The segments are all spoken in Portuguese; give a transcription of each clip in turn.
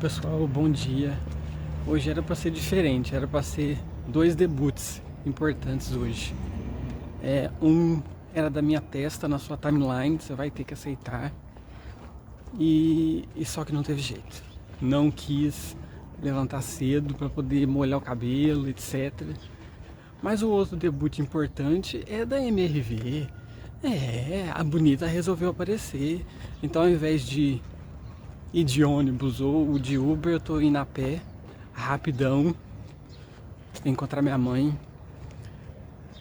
pessoal, bom dia. Hoje era para ser diferente, era para ser 2 debuts importantes hoje. Um era da minha testa na sua timeline, você vai ter que aceitar. E só que não teve jeito. Não quis levantar cedo para poder molhar o cabelo, etc. Mas o outro debut importante é da MRV. A bonita resolveu aparecer. Então ao invés de ir de ônibus ou de Uber, eu tô indo a pé, rapidão, encontrar minha mãe.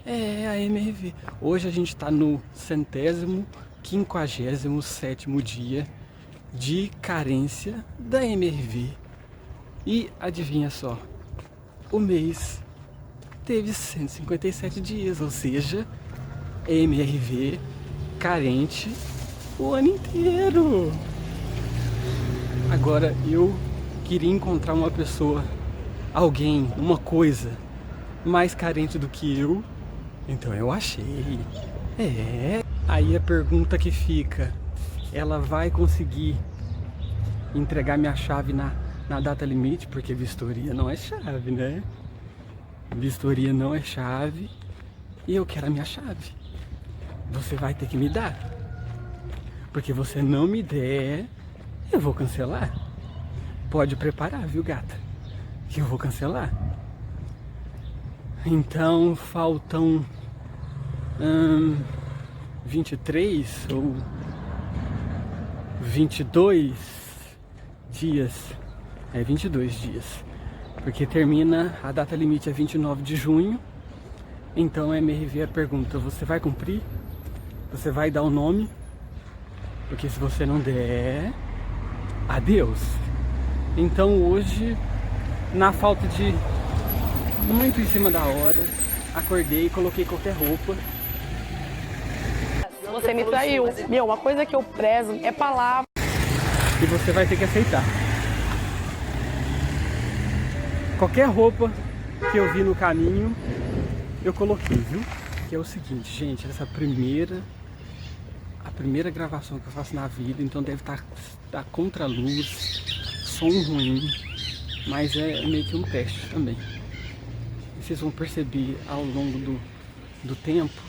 A MRV. Hoje a gente tá no 157º dia de carência da MRV. E adivinha só, o mês teve 157 dias, ou seja, MRV carente o ano inteiro. Agora eu queria encontrar uma pessoa, alguém, uma coisa mais carente do que eu, então eu achei. Aí a pergunta que fica, ela vai conseguir entregar minha chave na data limite? Porque vistoria não é chave, né? Vistoria não é chave e eu quero a minha chave. Você vai ter que me dar, porque você não me der, eu vou cancelar. Pode preparar, viu, gata? Que eu vou cancelar. Então faltam 23 ou 22 dias. 22 dias. Porque termina, a data limite é 29 de junho. Então a MRV pergunta, você vai cumprir? Você vai dar o nome? Porque se você não der, adeus. Então hoje, na falta de muito em cima da hora, acordei e coloquei qualquer roupa. Você me traiu. Meu, uma coisa que eu prezo é palavra. E você vai ter que aceitar. Qualquer roupa que eu vi no caminho, eu coloquei, viu? Que é o seguinte, gente, a primeira gravação que eu faço na vida, então deve estar contra a luz, som ruim, mas é meio que um teste também. E vocês vão perceber ao longo do tempo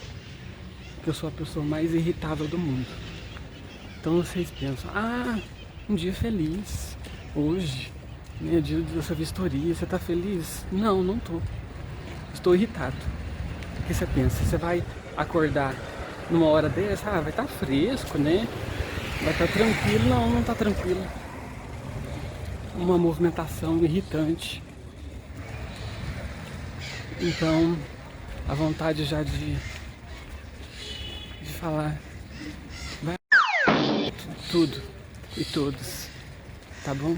que eu sou a pessoa mais irritável do mundo. Então vocês pensam, um dia feliz, hoje, né, dia da sua vistoria, você tá feliz? Não, não tô. Estou irritado. O que você pensa? Você vai acordar numa hora dessa? Vai estar fresco, né? Vai estar tranquilo. Não, não tá tranquilo. Uma movimentação irritante. Então, a vontade já de falar vai tudo e todos, tá bom?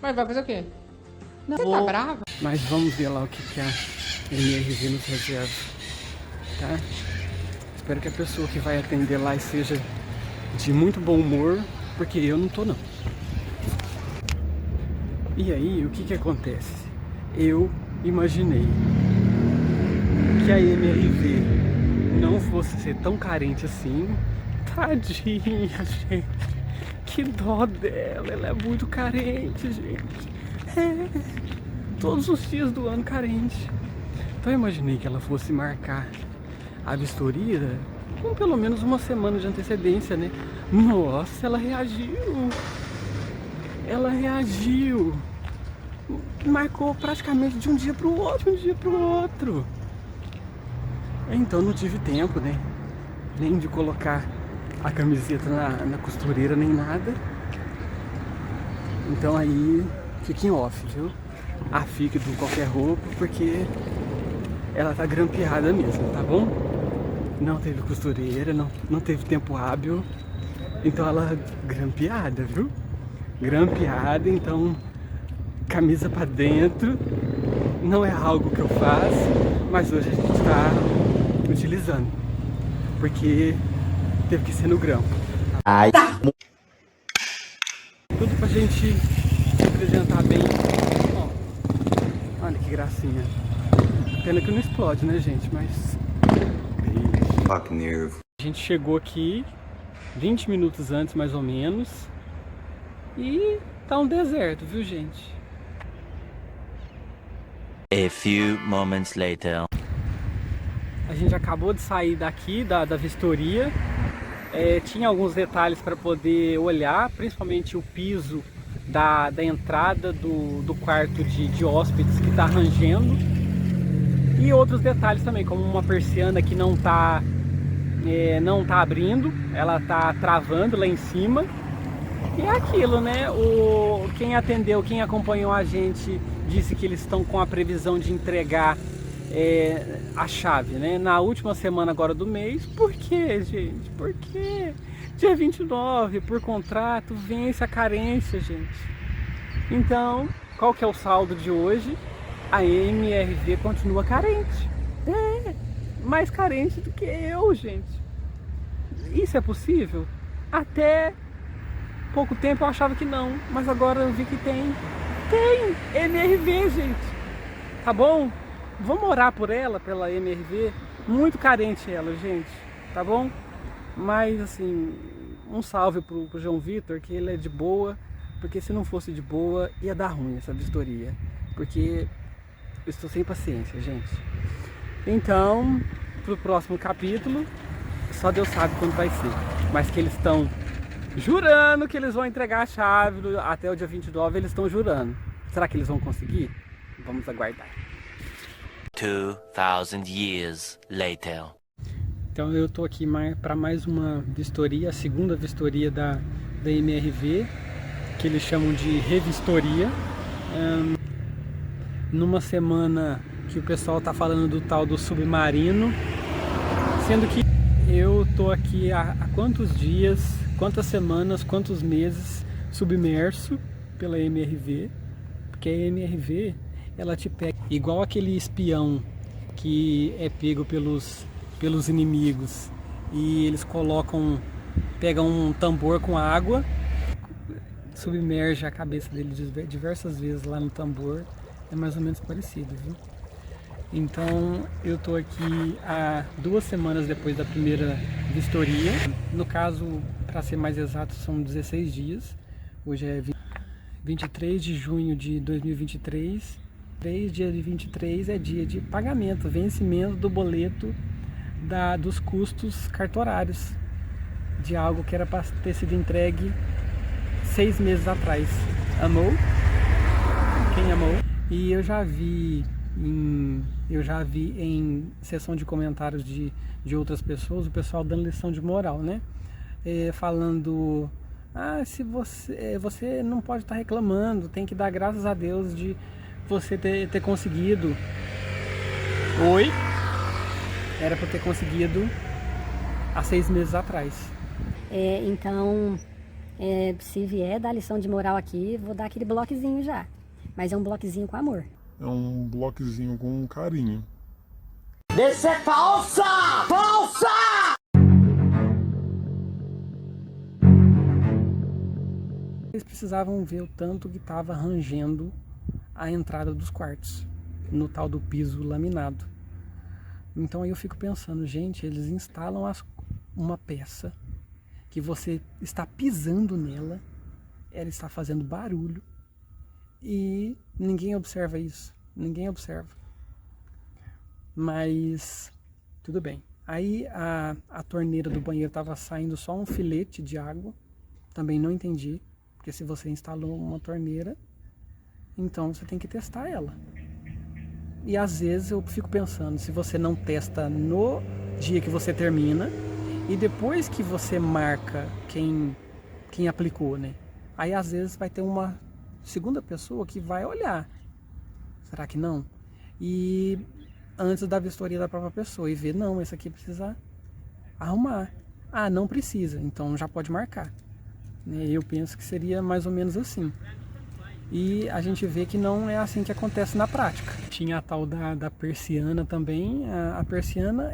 Mas vai fazer o quê? Não, você tá brava? Mas vamos ver lá o que a MRV nos reserva, tá? Espero que a pessoa que vai atender lá seja de muito bom humor, porque eu não tô não. E aí, o que acontece? Eu imaginei que a MRV não fosse ser tão carente assim. Tadinha, gente. Que dó dela, ela é muito carente, gente. Todos os dias do ano carente. Então eu imaginei que ela fosse marcar a vistoria com pelo menos uma semana de antecedência, né? Nossa, ela reagiu. Ela reagiu. Marcou praticamente de um dia pro outro. Então não tive tempo, né? Nem de colocar a camiseta na costureira, nem nada. Então aí fica em off, viu? Fica de qualquer roupa, porque ela tá grampeada mesmo, tá bom? Não teve costureira, não teve tempo hábil. Então ela grampeada, viu? Grampeada, então camisa pra dentro. Não é algo que eu faço, mas hoje a gente tá utilizando, porque teve que ser no grampo. Tá. Tudo pra gente se apresentar bem. Ó, olha que gracinha. Pena que não explode, né, gente? Mas Que nervo. a gente chegou aqui 20 minutos antes, mais ou menos. E Tá um deserto, viu, gente? A few moments later. A gente acabou de sair daqui da vistoria. Tinha alguns detalhes para poder olhar, principalmente o piso da entrada do quarto de hóspedes que está rangendo. E outros detalhes também, como uma persiana que não tá abrindo, ela tá travando lá em cima. E é aquilo, né? Quem atendeu, quem acompanhou a gente, disse que eles estão com a previsão de entregar a chave, né? Na última semana agora do mês. Por quê, gente? Por quê? Dia 29, por contrato, vence a carência, gente. Então, qual que é o saldo de hoje? A MRV continua carente. Mais carente do que eu, gente. Isso é possível? Até pouco tempo eu achava que não, mas agora eu vi que tem MRV, gente. Tá bom? Vamos orar por ela, pela MRV. Muito carente ela, gente. Tá bom? Mas assim, um salve pro João Vitor, que ele é de boa, porque se não fosse de boa ia dar ruim essa vistoria, porque eu estou sem paciência, gente. Então, pro próximo capítulo, só Deus sabe quando vai ser, mas que eles estão jurando que eles vão entregar a chave até o dia 29, eles estão jurando. Será que eles vão conseguir? Vamos aguardar. 2000 years later. Então eu tô aqui para mais uma vistoria, a segunda vistoria da MRV, que eles chamam de revistoria. Numa semana que o pessoal tá falando do tal do submarino, sendo que eu tô aqui há quantos dias, quantas semanas, quantos meses submerso pela MRV, porque a MRV ela te pega igual aquele espião que é pego pelos inimigos e eles pegam um tambor com água, submerge a cabeça dele diversas vezes lá no tambor. É mais ou menos parecido, viu? Então eu tô aqui há 2 semanas depois da primeira vistoria. No caso, para ser mais exato, são 16 dias. Hoje é 23 de junho de 2023. 3 dias de 23 é dia de pagamento, vencimento do boleto dos custos cartorários de algo que era para ter sido entregue 6 meses atrás. Amou? Quem amou? E eu já vi em sessão de comentários de outras pessoas, o pessoal dando lição de moral, né? Falando, se você não pode estar reclamando, tem que dar graças a Deus de você ter conseguido. Oi? Era para ter conseguido há 6 meses atrás. Então, se vier dar lição de moral aqui, vou dar aquele bloquezinho já. Mas é um bloquezinho com amor. É um bloquezinho com carinho. Isso é falsa! Falsa! Eles precisavam ver o tanto que estava rangendo a entrada dos quartos, no tal do piso laminado. Então aí eu fico pensando, gente, eles instalam uma peça que você está pisando nela, ela está fazendo barulho, e ninguém observa isso, ninguém observa. Mas tudo bem. Aí a torneira do banheiro estava saindo só um filete de água, também não entendi, porque se você instalou uma torneira, então você tem que testar ela. E às vezes eu fico pensando, se você não testa no dia que você termina, e depois que você marca quem aplicou, né? Aí às vezes vai ter uma segunda pessoa que vai olhar. Será que não? E antes da vistoria da própria pessoa e ver, não, esse aqui precisa arrumar. Não precisa, então já pode marcar. Eu penso que seria mais ou menos assim. E a gente vê que não é assim que acontece na prática. Tinha a tal da persiana também. A persiana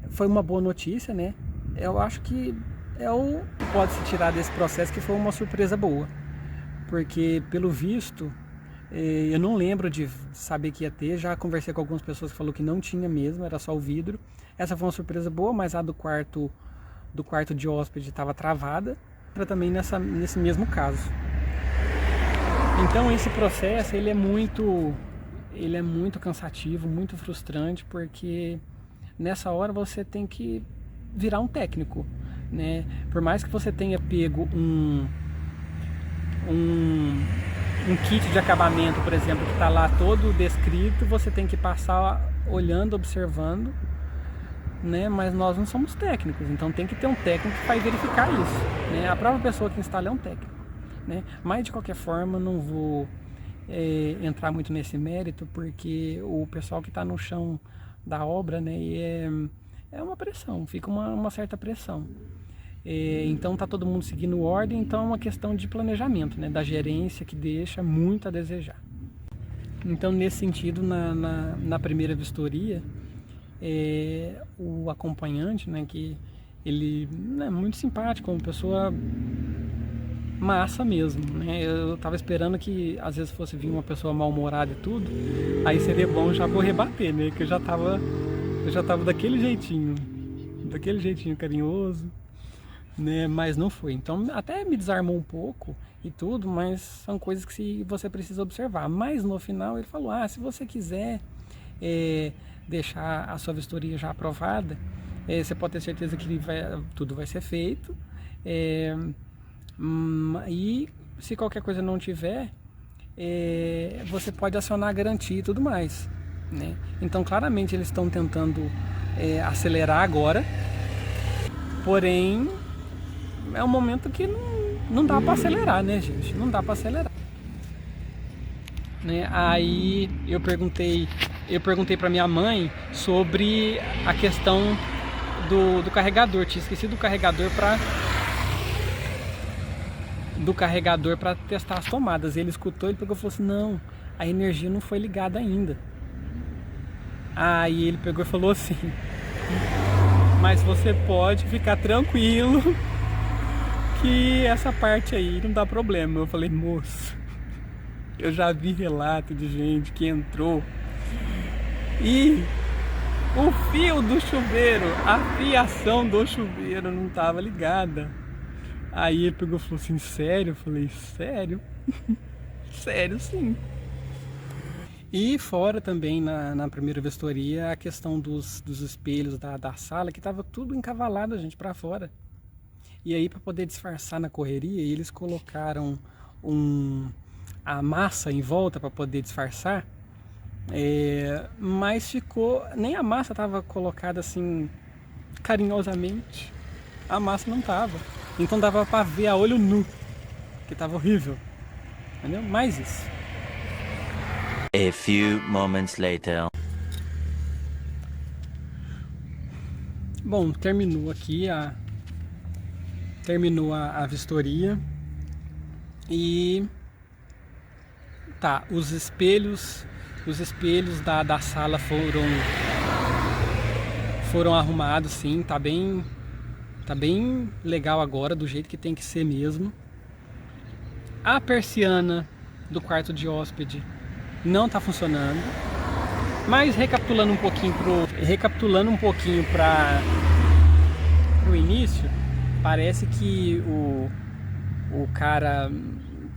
foi uma boa notícia, né? Eu acho que pode-se tirar desse processo que foi uma surpresa boa. Porque, pelo visto, eu não lembro de saber que ia ter. Já conversei com algumas pessoas que falaram que não tinha mesmo, era só o vidro. Essa foi uma surpresa boa, mas a do quarto de hóspede estava travada. Era também nesse mesmo caso. Então esse processo ele é muito cansativo, muito frustrante, porque nessa hora você tem que virar um técnico, né? Por mais que você tenha pego um kit de acabamento, por exemplo, que está lá todo descrito, você tem que passar olhando, observando, né? Mas nós não somos técnicos, então tem que ter um técnico que vai verificar isso, né? A própria pessoa que instala é um técnico, né? Mas de qualquer forma não vou entrar muito nesse mérito, porque o pessoal que está no chão da obra, né, é uma pressão, fica uma certa pressão. Então tá todo mundo seguindo ordem, então é uma questão de planejamento, né, da gerência, que deixa muito a desejar. Então nesse sentido, na primeira vistoria, o acompanhante, né, que ele é muito simpático, uma pessoa massa mesmo, né? Eu tava esperando que às vezes fosse vir uma pessoa mal-humorada e tudo, aí seria bom já por rebater, né? Que eu já tava daquele jeitinho carinhoso, né? Mas não foi. Então até me desarmou um pouco e tudo, mas são coisas que você precisa observar. Mas no final ele falou: se você quiser deixar a sua vistoria já aprovada, você pode ter certeza que tudo vai ser feito. E se qualquer coisa não tiver, você pode acionar a garantia e tudo mais, né? Então claramente eles estão tentando acelerar agora, porém é um momento que não dá para acelerar, né, gente? Não dá para acelerar, né? Aí eu perguntei para minha mãe sobre a questão do carregador. Tinha esquecido o carregador para testar as tomadas. Ele escutou, ele pegou e falou assim: não, a energia não foi ligada ainda. Aí ele pegou e falou assim: mas você pode ficar tranquilo que essa parte aí não dá problema. Eu falei: moço, eu já vi relato de gente que entrou e o fio do chuveiro, a fiação do chuveiro não estava ligada. Aí ele pegou e falou assim: sério? Eu falei: sério? Sério, sim. E fora também na primeira vistoria, a questão dos espelhos da sala, que estava tudo encavalado, gente, para fora. E aí, para poder disfarçar na correria, eles colocaram a massa em volta para poder disfarçar, mas ficou, nem a massa estava colocada assim carinhosamente, a massa não estava. Então dava para ver a olho nu, que tava horrível, entendeu? Mais isso. A few moments later. Bom, terminou a vistoria e tá, os espelhos da sala foram arrumados, sim, tá bem legal agora, do jeito que tem que ser mesmo. A persiana do quarto de hóspede não tá funcionando, mas recapitulando um pouquinho para o início, parece que o cara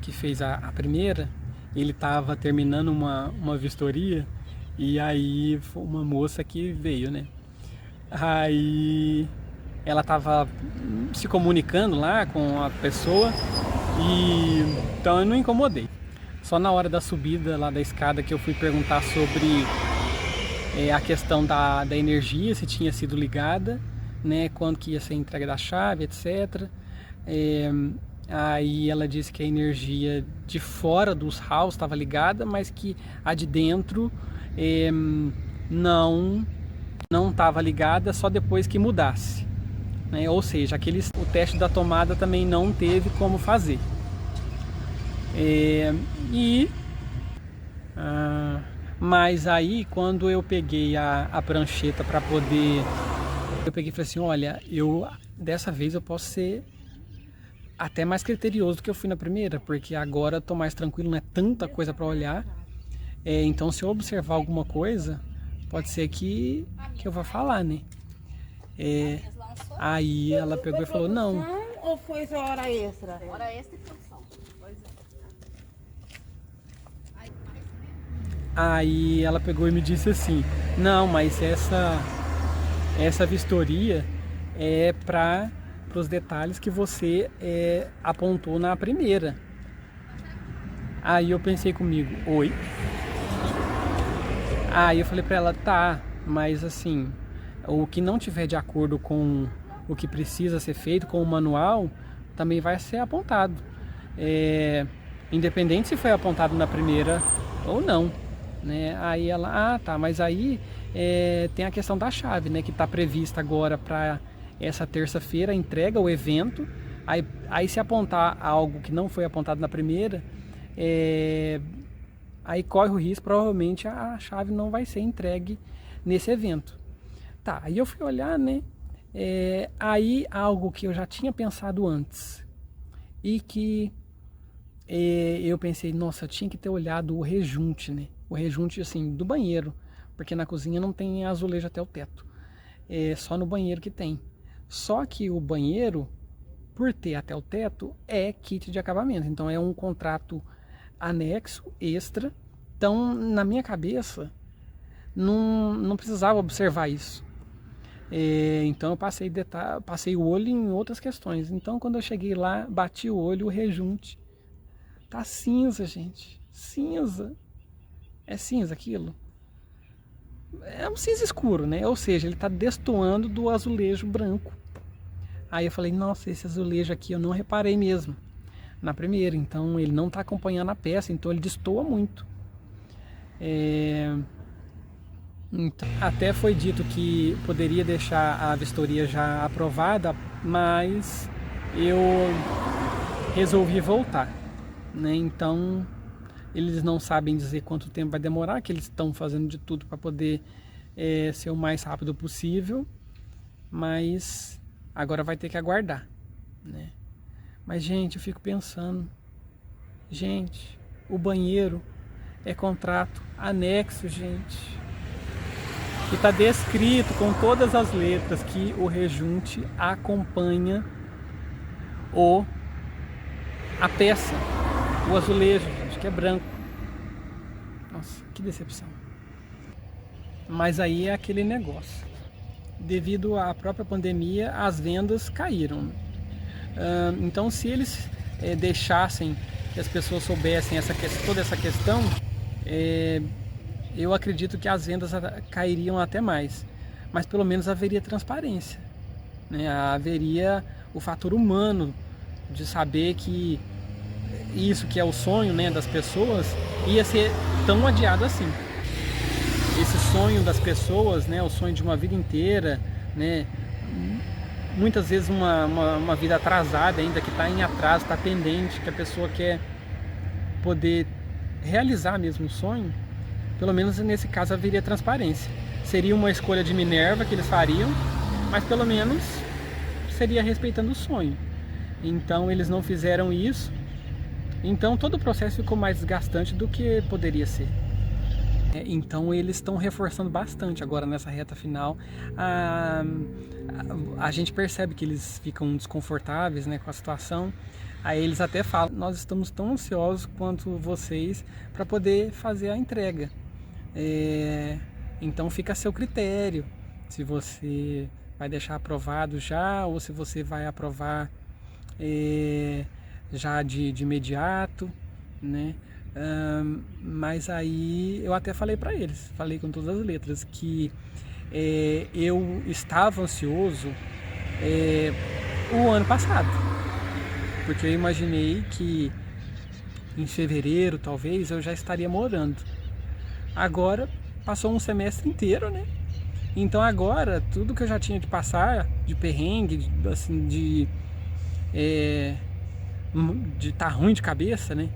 que fez a primeira, ele tava terminando uma vistoria, e aí foi uma moça que veio, né? Aí ela estava se comunicando lá com a pessoa, e então eu não incomodei. Só na hora da subida lá da escada que eu fui perguntar sobre a questão da energia, se tinha sido ligada, né, quando que ia ser a entrega da chave, etc. Aí ela disse que a energia de fora dos halls estava ligada, mas que a de dentro não estava ligada, só depois que mudasse. Ou seja, o teste da tomada também não teve como fazer. Mas aí, quando eu peguei a prancheta para poder, eu peguei e falei assim: olha, dessa vez eu posso ser até mais criterioso do que eu fui na primeira, porque agora eu tô mais tranquilo, não é tanta coisa para olhar. Então, se eu observar alguma coisa, pode ser que eu vá falar, né? Aí ela pegou e falou: não. Ou foi só hora extra? Hora extra e produção. Aí ela pegou e me disse assim, não, mas essa vistoria é para os detalhes que você apontou na primeira. Aí eu pensei comigo, oi? Aí eu falei para ela, tá, mas assim, o que não tiver de acordo com o que precisa ser feito com o manual, também vai ser apontado. Independente se foi apontado na primeira ou não, né? Aí ela, tá, mas aí tem a questão da chave, né? Que está prevista agora para essa terça-feira, entrega o evento. Aí se apontar algo que não foi apontado na primeira, aí corre o risco, provavelmente a chave não vai ser entregue nesse evento. Tá, aí eu fui olhar, né? Aí algo que eu já tinha pensado antes e que eu pensei, nossa, eu tinha que ter olhado o rejunte, né? O rejunte, assim, do banheiro, porque na cozinha não tem azulejo até o teto, só no banheiro que tem. Só que o banheiro, por ter até o teto, é kit de acabamento, então é um contrato anexo, extra. Então, na minha cabeça, não precisava observar isso. Então eu passei o olho em outras questões. Então quando eu cheguei lá, bati o olho, o rejunte tá cinza, gente, cinza. É cinza aquilo? É um cinza escuro, né? Ou seja, ele tá destoando do azulejo branco. Aí eu falei, nossa, esse azulejo aqui eu não reparei mesmo na primeira, então ele não tá acompanhando a peça, então ele destoa muito. Então, até foi dito que poderia deixar a vistoria já aprovada, mas eu resolvi voltar, né? Então eles não sabem dizer quanto tempo vai demorar, que eles estão fazendo de tudo para poder ser o mais rápido possível, mas agora vai ter que aguardar, né? Mas, gente, eu fico pensando, gente, o banheiro é contrato anexo, gente. E está descrito com todas as letras que o rejunte acompanha a peça, o azulejo, gente, que é branco. Nossa, que decepção. Mas aí é aquele negócio. Devido à própria pandemia, as vendas caíram. Então, se eles deixassem que as pessoas soubessem toda essa questão, eu acredito que as vendas cairiam até mais, mas pelo menos haveria transparência, né? Haveria o fator humano de saber que isso que é o sonho, né, das pessoas ia ser tão adiado assim. Esse sonho das pessoas, né, o sonho de uma vida inteira, né, muitas vezes uma vida atrasada ainda, que está em atraso, está pendente, que a pessoa quer poder realizar mesmo o sonho. Pelo menos nesse caso haveria transparência. Seria uma escolha de Minerva que eles fariam, mas pelo menos seria respeitando o sonho. Então eles não fizeram isso, então todo o processo ficou mais desgastante do que poderia ser. Então eles estão reforçando bastante agora nessa reta final. A gente percebe que eles ficam desconfortáveis, né, com a situação. Aí eles até falam, nós estamos tão ansiosos quanto vocês para poder fazer a entrega. Então fica a seu critério, se você vai deixar aprovado já ou se você vai aprovar já de imediato, né? Mas aí eu até falei para eles, falei com todas as letras, que eu estava ansioso o ano passado, porque eu imaginei que em fevereiro talvez eu já estaria morando. Agora passou um semestre inteiro, né? Então agora tudo que eu já tinha de passar, de perrengue, assim, de estar ruim de cabeça, né?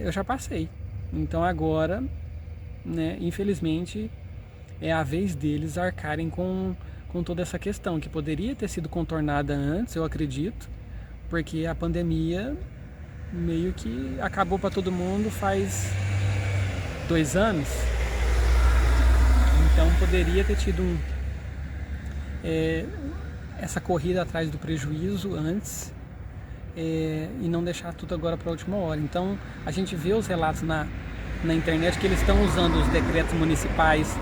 Eu já passei. Então agora, né, infelizmente, é a vez deles arcarem com toda essa questão, que poderia ter sido contornada antes, eu acredito, porque a pandemia meio que acabou para todo mundo faz 2 anos. Então poderia ter tido essa corrida atrás do prejuízo antes, e não deixar tudo agora para a última hora. Então a gente vê os relatos na internet que eles estão usando os decretos municipais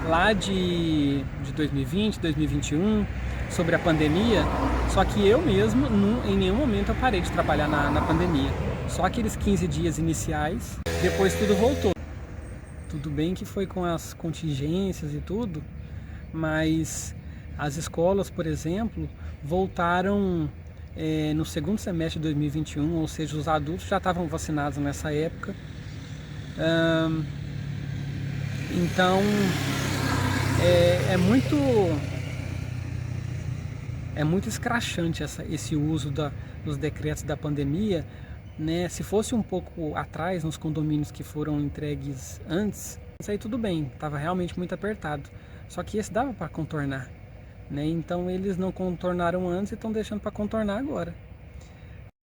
lá de 2020, 2021, sobre a pandemia, só que eu mesmo, em nenhum momento eu parei de trabalhar na pandemia. Só aqueles 15 dias iniciais, depois tudo voltou. Tudo bem que foi com as contingências e tudo, mas as escolas, por exemplo, voltaram no segundo semestre de 2021, ou seja, os adultos já estavam vacinados nessa época. Então, é muito escrachante esse uso dos decretos da pandemia, né? Se fosse um pouco atrás, nos condomínios que foram entregues antes, isso aí tudo bem, estava realmente muito apertado. Só que esse dava para contornar, né? Então eles não contornaram antes e estão deixando para contornar agora.